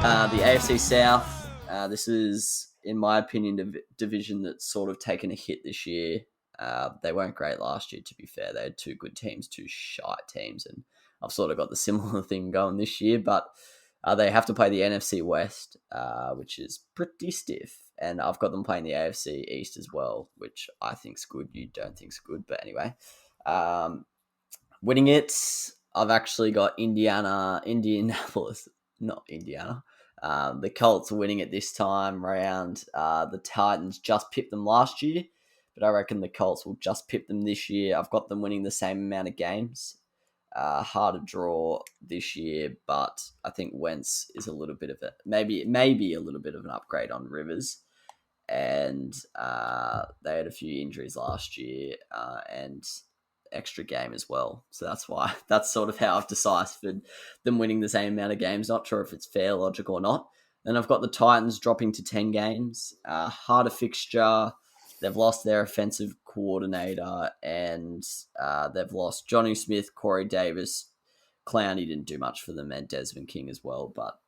The AFC South, this is, in my opinion, a division that's sort of taken a hit this year. They weren't great last year, to be fair. They had two good teams, two shite teams, and I've sort of got the similar thing going this year, but they have to play the NFC West, which is pretty stiff, and I've got them playing the AFC East as well, which I think's good. You don't think's good, but anyway. Winning it, I've actually got Indianapolis, not Indiana. The Colts winning it this time round. The Titans just pipped them last year, but I reckon the Colts will just pip them this year. I've got them winning the same amount of games. Harder draw this year, but I think Wentz is a little bit of a maybe a little bit of an upgrade on Rivers, and they had a few injuries last year and extra game as well. So that's sort of how I've deciphered them winning the same amount of games. Not sure if it's fair, logical or not. Then I've got the Titans dropping to 10 games. Harder fixture. They've lost their offensive coordinator, and they've lost Jonnu Smith, Corey Davis. Clowney didn't do much for them, and Desmond King as well. But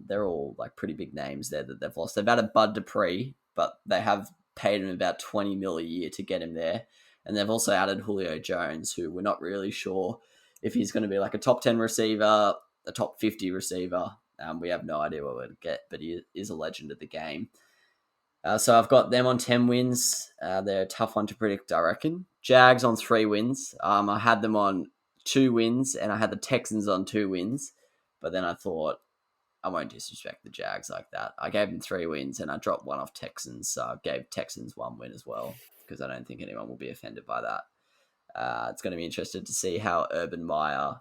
they're all like pretty big names there that they've lost. They've added Bud Dupree, but they have paid him about $20 million a year to get him there. And they've also added Julio Jones, who we're not really sure if he's going to be like a top 10 receiver, a top 50 receiver. We have no idea what we'll get, but he is a legend of the game. So I've got them on 10 wins. They're a tough one to predict, I reckon. Jags on 3 wins. I had them on 2 wins, and I had the Texans on 2 wins. But then I thought, I won't disrespect the Jags like that. I gave them 3 wins, and I dropped one off Texans. So I gave Texans 1 win as well, because I don't think anyone will be offended by that. It's going to be interesting to see how Urban Meyer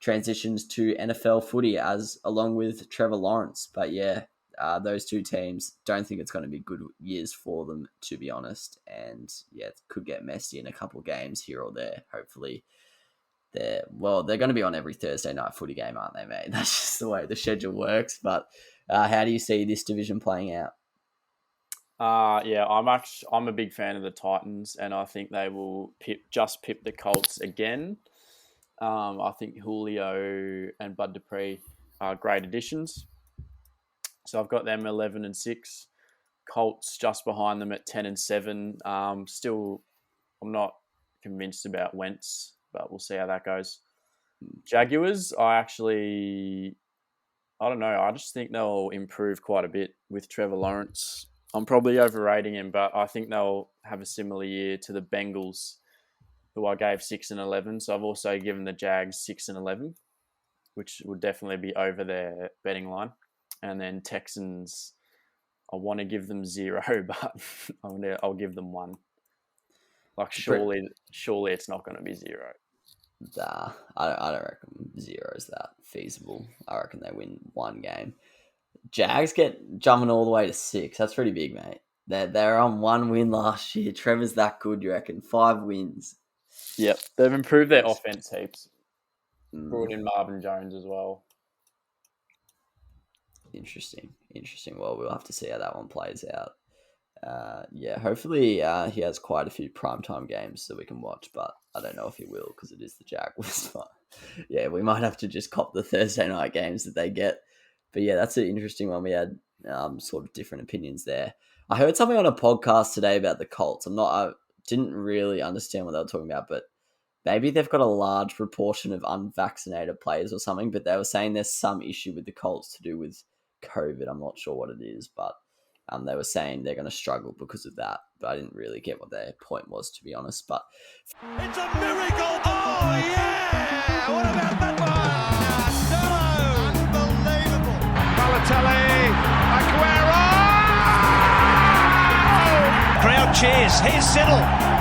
transitions to NFL footy along with Trevor Lawrence. But yeah, those two teams, don't think it's going to be good years for them, to be honest. And yeah, it could get messy in a couple of games here or there. Hopefully, they're going to be on every Thursday night footy game, aren't they, mate? That's just the way the schedule works. But how do you see this division playing out? Yeah, I'm a big fan of the Titans, and I think they will pip the Colts again. I think Julio and Bud Dupree are great additions. So I've got them 11-6. Colts just behind them at 10-7. Still, I'm not convinced about Wentz, but we'll see how that goes. Jaguars, I don't know. I just think they'll improve quite a bit with Trevor Lawrence. I'm probably overrating him, but I think they'll have a similar year to the Bengals, who I gave 6-11. So I've also given the Jags 6-11, which would definitely be over their betting line. And then Texans, I want to give them 0, but I'll give them 1. Like surely it's not going to be 0. Nah, I don't reckon 0 is that feasible. I reckon they win 1 game. Jags get jumping all the way to 6. That's pretty big, mate. They're on 1 win last year. Trevor's that good, you reckon? 5 wins. Yep, they've improved their offense heaps. Brought in Marvin Jones as well. Interesting. Well, we'll have to see how that one plays out. Yeah, hopefully he has quite a few primetime games that we can watch, but I don't know if he will because it is the Jaguars. But yeah, we might have to just cop the Thursday night games that they get. But yeah, that's an interesting one. We had sort of different opinions there. I heard something on a podcast today about the Colts. I didn't really understand what they were talking about, but maybe they've got a large proportion of unvaccinated players or something, but they were saying there's some issue with the Colts to do with COVID. I'm not sure what it is, but they were saying they're going to struggle because of that. But I didn't really get what their point was, to be honest. But it's a miracle! Oh, yeah! What about that one? Unbelievable! Balotelli, Aguero! Crowd cheers. Here's Siddle.